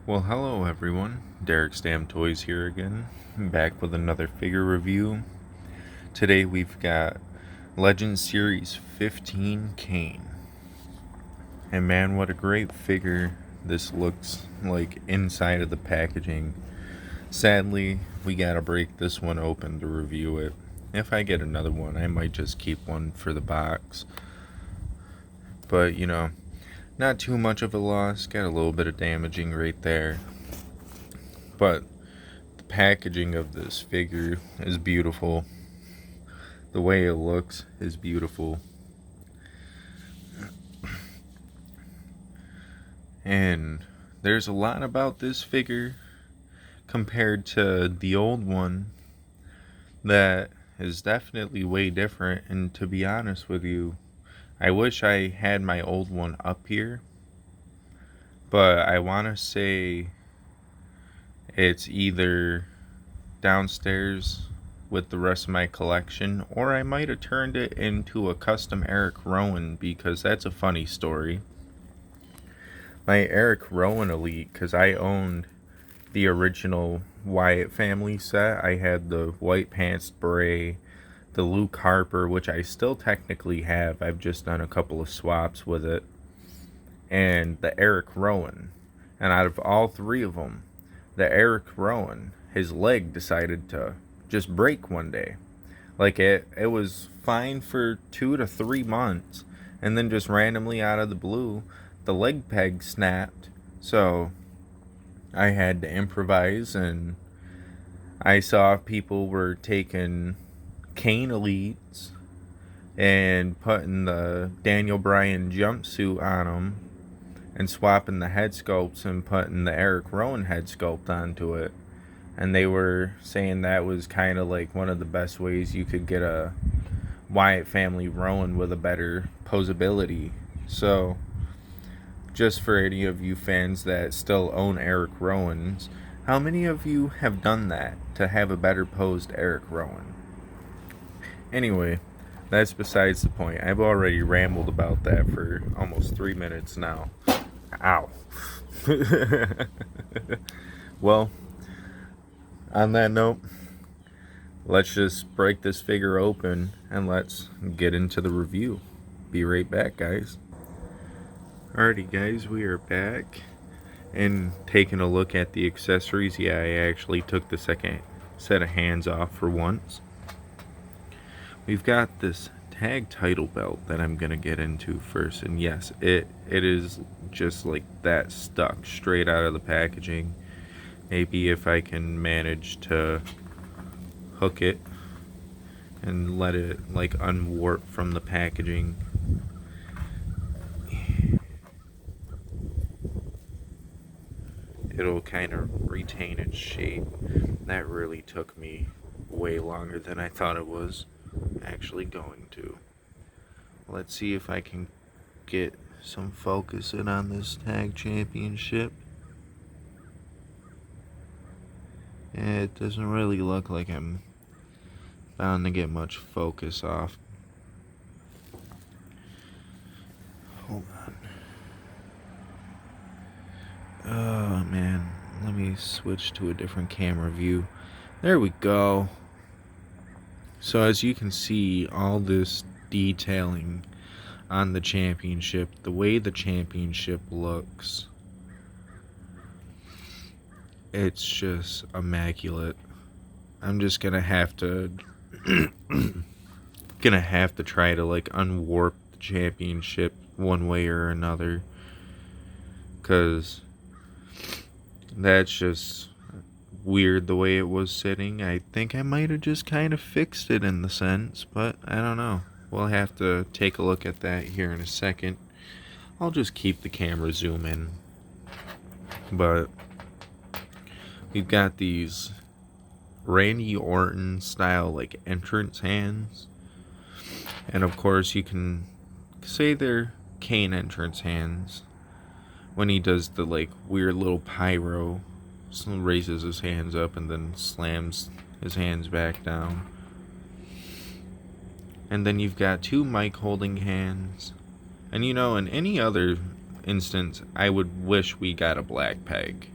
Well, hello everyone. Derek Stam Toys here again, back with another figure review. Today we've got Legend Series 15 Kane. And man, what a great figure this looks like inside of the packaging. Sadly, we gotta break this one open to review it. If I get another one, I might just keep one for the box. But, not too much of a loss. Got a little bit of damaging right there. But the packaging of this figure is beautiful. The way it looks is beautiful. And there's a lot about this figure compared to the old one that is definitely way different. And to be honest with you, I wish I had my old one up here, but I want to say it's either downstairs with the rest of my collection, or I might have turned it into a custom Eric Rowan, because that's a funny story. My Eric Rowan Elite, because I owned the original Wyatt family set. I had the White Pants Bray, the Luke Harper, which I still technically have. I've just done a couple of swaps with it, and the Eric Rowan. And out of all three of them, the Eric Rowan, his leg decided to just break one day. Like it was fine for 2 to 3 months, and then just randomly out of the blue, the leg peg snapped. So I had to improvise, and I saw people were taking Kane Elites and putting the Daniel Bryan jumpsuit on them and swapping the head sculpts and putting the Eric Rowan head sculpt onto it. And they were saying that was kind of like one of the best ways you could get a Wyatt family Rowan with a better posability. So, just for any of you fans that still own Eric Rowans, how many of you have done that to have a better posed Eric Rowan? Anyway, that's besides the point. I've already rambled about that for almost 3 minutes now. Ow. Well, on that note, let's just break this figure open and let's get into the review. Be right back, guys. Alrighty, guys, we are back and taking a look at the accessories. Yeah, I actually took the second set of hands off for once. We've got this tag title belt that I'm gonna get into first, and yes, it is just like that, stuck straight out of the packaging. Maybe if I can manage to hook it and let it like unwarp from the packaging. It'll kind of retain its shape. That really took me way longer than I thought it was actually going to. Let's see if I can get some focus in on this tag championship. It doesn't really look like I'm bound to get much focus off. Hold on. Oh man, let me switch to a different camera view. There we go. So as you can see, all this detailing on the championship, the way the championship looks, it's just immaculate. I'm just gonna have to try to like unwarp the championship one way or another, cause that's just weird the way it was sitting. I think I might have just kind of fixed it in the sense, but I don't know. We'll have to take a look at that here in a second. I'll just keep the camera zoom in. But we've got these Randy Orton style like entrance hands, and of course you can say they're Kane entrance hands when he does the like weird little pyro, raises his hands up and then slams his hands back down. And then you've got two mic holding hands. And in any other instance, I would wish we got a black peg.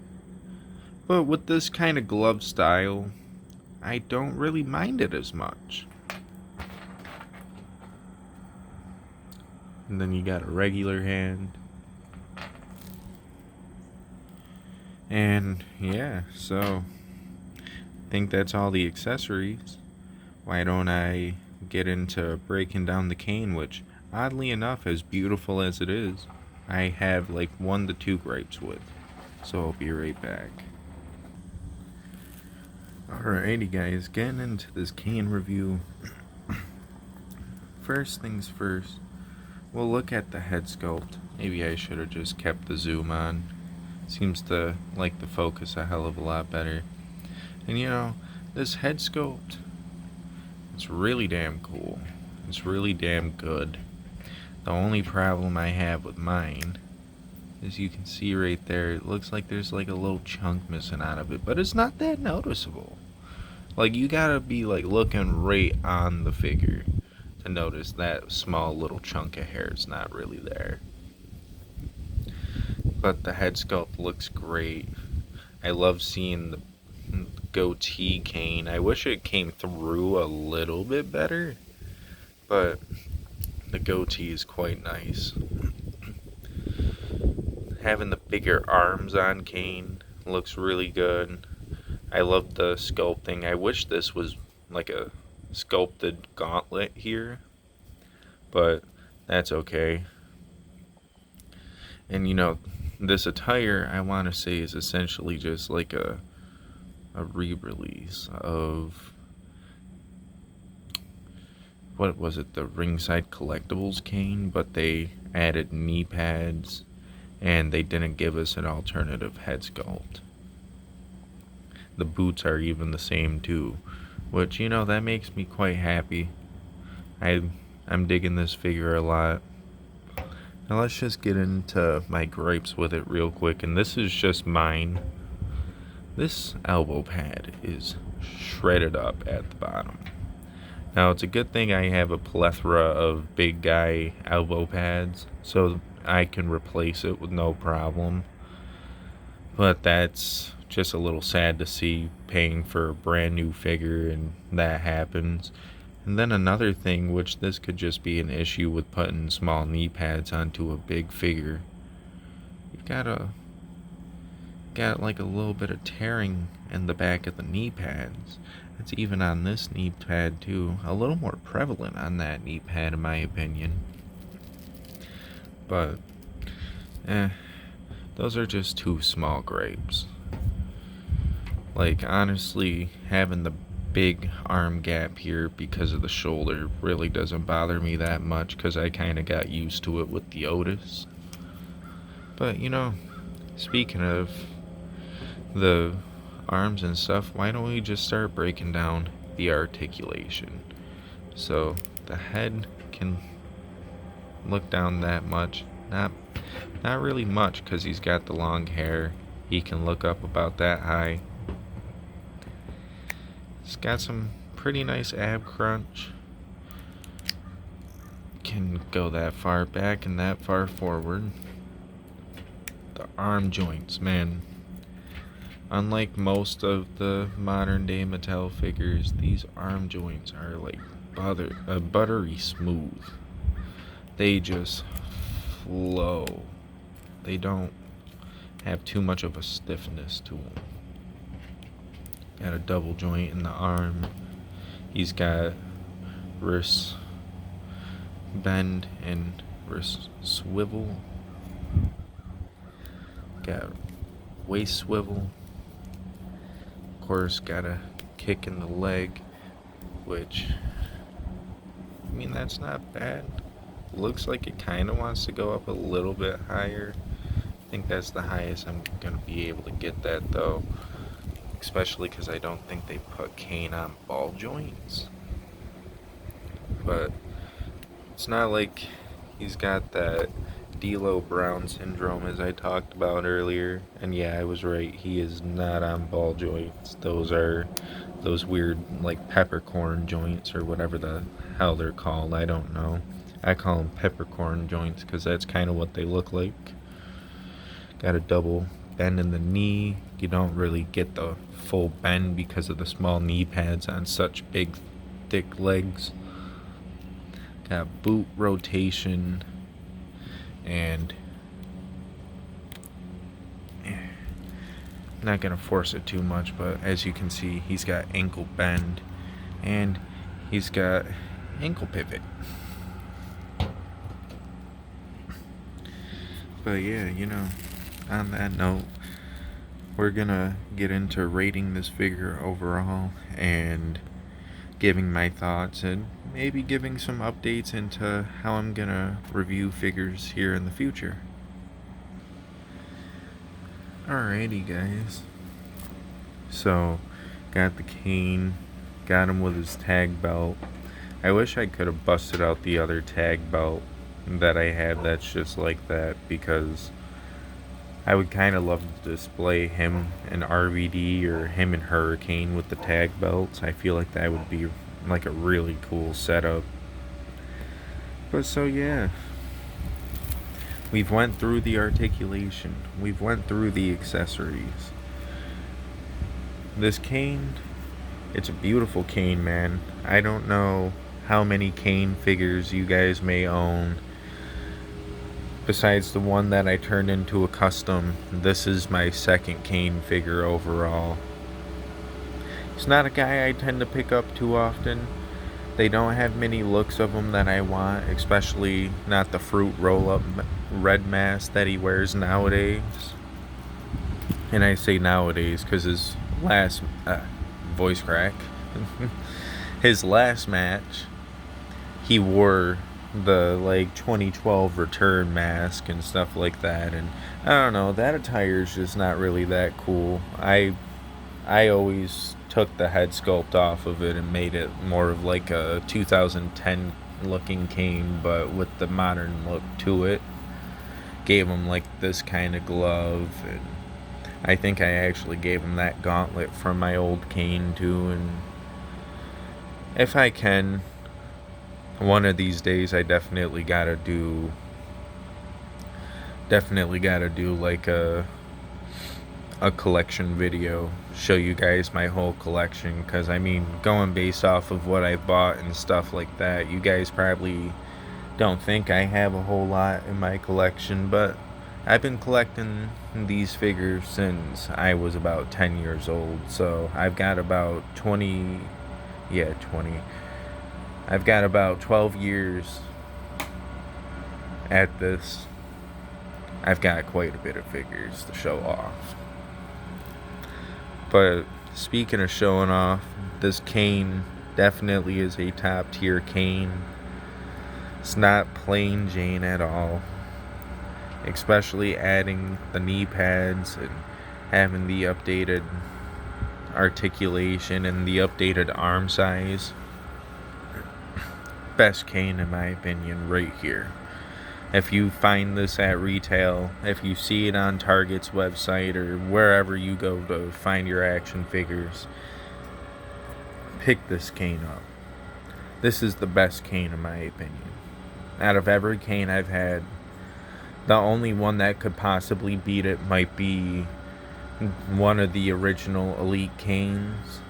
But with this kind of glove style, I don't really mind it as much. And then you got a regular hand. And yeah, so I think that's all the accessories. Why don't I get into breaking down the cane, which, oddly enough, as beautiful as it is, I have like 1 to 2 gripes with. So I'll be right back. Alrighty guys, getting into this cane review. First things first, we'll look at the head sculpt. Maybe I should have just kept the zoom on. Seems to like the focus a hell of a lot better. And you know, this head sculpt, it's really damn cool. It's really damn good. The only problem I have with mine, as you can see right there, it looks like there's like a little chunk missing out of it, but it's not that noticeable. Like, you gotta be like looking right on the figure to notice that small little chunk of hair is not really there. But the head sculpt looks great. I love seeing the goatee cane. I wish it came through a little bit better, but the goatee is quite nice. Having the bigger arms on Kane looks really good. I love the sculpting. I wish this was like a sculpted gauntlet here, but that's okay. And you know, this attire, I want to say, is essentially just like a re-release of, what was it, the Ringside Collectibles cane, but they added knee pads and they didn't give us an alternative head sculpt. The boots are even the same too, which, you know, that makes me quite happy. I'm digging this figure a lot. Now let's just get into my gripes with it real quick, and this is just mine. This elbow pad is shredded up at the bottom. Now it's a good thing I have a plethora of big guy elbow pads, so I can replace it with no problem. But that's just a little sad to see, paying for a brand new figure and that happens. And then another thing, which this could just be an issue with putting small knee pads onto a big figure, you've got like a little bit of tearing in the back of the knee pads. It's even on this knee pad too, a little more prevalent on that knee pad in my opinion. But those are just 2 small gripes. Like, honestly, having the big arm gap here because of the shoulder really doesn't bother me that much, because I kind of got used to it with the Otis. But you know, speaking of the arms and stuff, why don't we just start breaking down the articulation? So the head can look down that much, not really much, because he's got the long hair. He can look up about that high. He's got some pretty nice ab crunch. Can go that far back and that far forward. The arm joints, man. Unlike most of the modern day Mattel figures, these arm joints are like buttery smooth. They just flow. They don't have too much of a stiffness to them. Got a double joint in the arm. He's got wrist bend and wrist swivel. Got waist swivel. Of course, got a kick in the leg, which, I mean, that's not bad. Looks like it kind of wants to go up a little bit higher. I think that's the highest I'm going to be able to get that, though. Especially because I don't think they put Kane on ball joints. But it's not like he's got that D'Lo Brown syndrome as I talked about earlier. And yeah, I was right. He is not on ball joints. Those are those weird, like, peppercorn joints or whatever the hell they're called. I don't know. I call them peppercorn joints because that's kind of what they look like. Got a double bend in the knee. You don't really get the full bend because of the small knee pads on such big, thick legs. Got boot rotation, and not gonna force it too much, but as you can see, he's got ankle bend and he's got ankle pivot. But yeah, on that note, we're gonna get into rating this figure overall and giving my thoughts and maybe giving some updates into how I'm gonna review figures here in the future. Alrighty, guys. So, got the Kane, got him with his tag belt. I wish I could have busted out the other tag belt that I have that's just like that, because I would kind of love to display him and RVD or him and Hurricane with the tag belts. I feel like that would be like a really cool setup. But so yeah, we've went through the articulation, we've went through the accessories. This Kane, it's a beautiful Kane, man. I don't know how many Kane figures you guys may own. Besides the one that I turned into a custom, this is my second Kane figure overall. He's not a guy I tend to pick up too often. They don't have many looks of him that I want, especially not the fruit roll-up red mask that he wears nowadays. And I say nowadays because his last voice crack his last match, he wore the 2012 return mask and stuff like that, and I don't know, that attire is just not really that cool. I always took the head sculpt off of it and made it more of like a 2010 looking Kane, but with the modern look to it. Gave him like this kind of glove, and I think I actually gave him that gauntlet from my old Kane too. And if I can, one of these days, I definitely gotta do like a collection video, show you guys my whole collection, because I mean, going based off of what I've bought and stuff like that, you guys probably don't think I have a whole lot in my collection, but I've been collecting these figures since I was about 10 years old, so I've got about 20. I've got about 12 years at this. I've got quite a bit of figures to show off. But speaking of showing off, this Kane definitely is a top tier Kane. It's not plain Jane at all. Especially adding the knee pads and having the updated articulation and the updated arm size. Best Kane in my opinion right here. If you find this at retail, if you see it on Target's website or wherever you go to find your action figures, pick this Kane up. This is the best Kane in my opinion. Out of every Kane I've had, the only one that could possibly beat it might be one of the original Elite Kanes,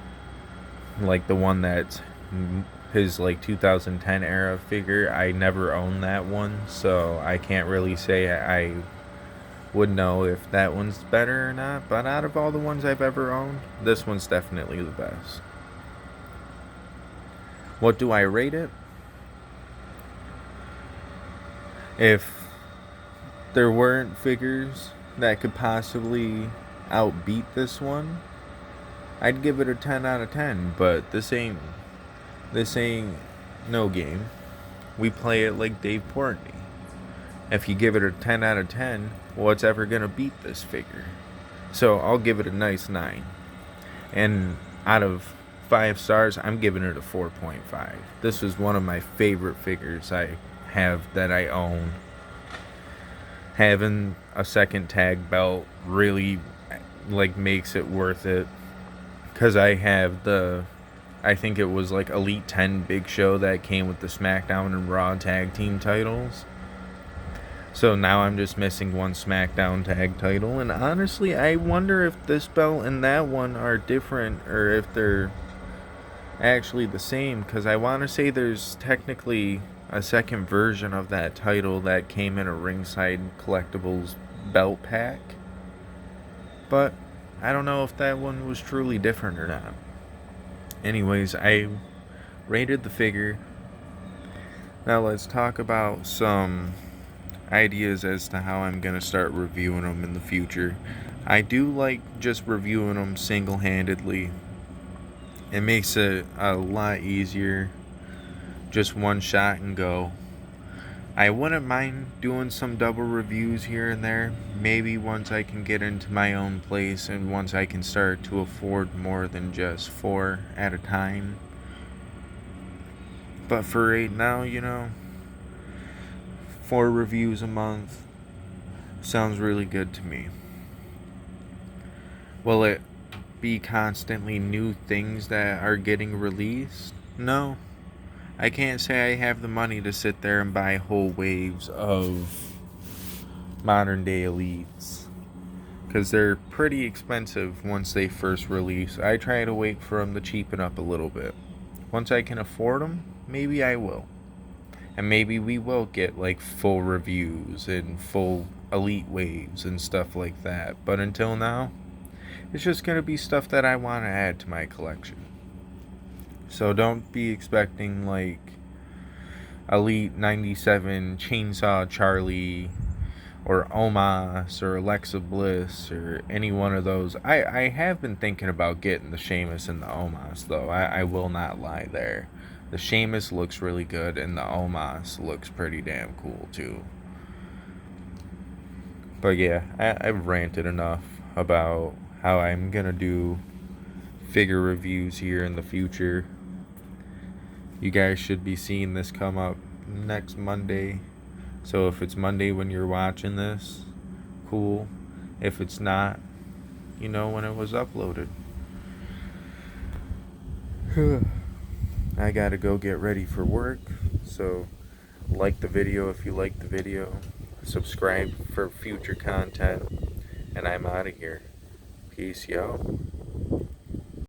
like the one that's his 2010 era figure. I never owned that one, so I can't really say I would know if that one's better or not, but out of all the ones I've ever owned, this one's definitely the best. What do I rate it? If there weren't figures that could possibly outbeat this one, I'd give it a 10 out of 10, but this ain't no game. We play it like Dave Portnoy. If you give it a 10 out of 10, what's ever gonna beat this figure? So I'll give it a nice 9. And out of 5 stars, I'm giving it a 4.5. This is one of my favorite figures I have that I own. Having a second tag belt really makes it worth it, because I have I think it was Elite 10 Big Show that came with the SmackDown and Raw tag team titles. So now I'm just missing one SmackDown tag title, and honestly, I wonder if this belt and that one are different, or if they're actually the same, because I want to say there's technically a second version of that title that came in a ringside collectibles belt pack, but I don't know if that one was truly different or not. Anyways, I rated the figure. Now let's talk about some ideas as to how I'm going to start reviewing them in the future. I do like just reviewing them single-handedly. It makes it a lot easier. Just one shot and go. I wouldn't mind doing some double reviews here and there. Maybe once I can get into my own place and once I can start to afford more than just 4 at a time. But for right now, 4 reviews a month sounds really good to me. Will it be constantly new things that are getting released? No. I can't say I have the money to sit there and buy whole waves of modern day elites, because they're pretty expensive once they first release. I try to wait for them to cheapen up a little bit. Once I can afford them, maybe I will. And maybe we will get like full reviews and full elite waves and stuff like that. But until now, it's just going to be stuff that I want to add to my collection. So don't be expecting like Elite 97 Chainsaw Charlie or Omos or Alexa Bliss or any one of those. I have been thinking about getting the Sheamus and the Omos though. I will not lie there. The Sheamus looks really good and the Omos looks pretty damn cool too. But yeah, I've ranted enough about how I'm gonna do figure reviews here in the future. You guys should be seeing this come up next Monday. So if it's Monday when you're watching this, cool. If it's not, you know when it was uploaded. I gotta go get ready for work. So like the video if you like the video. Subscribe for future content. And I'm out of here. Peace, yo.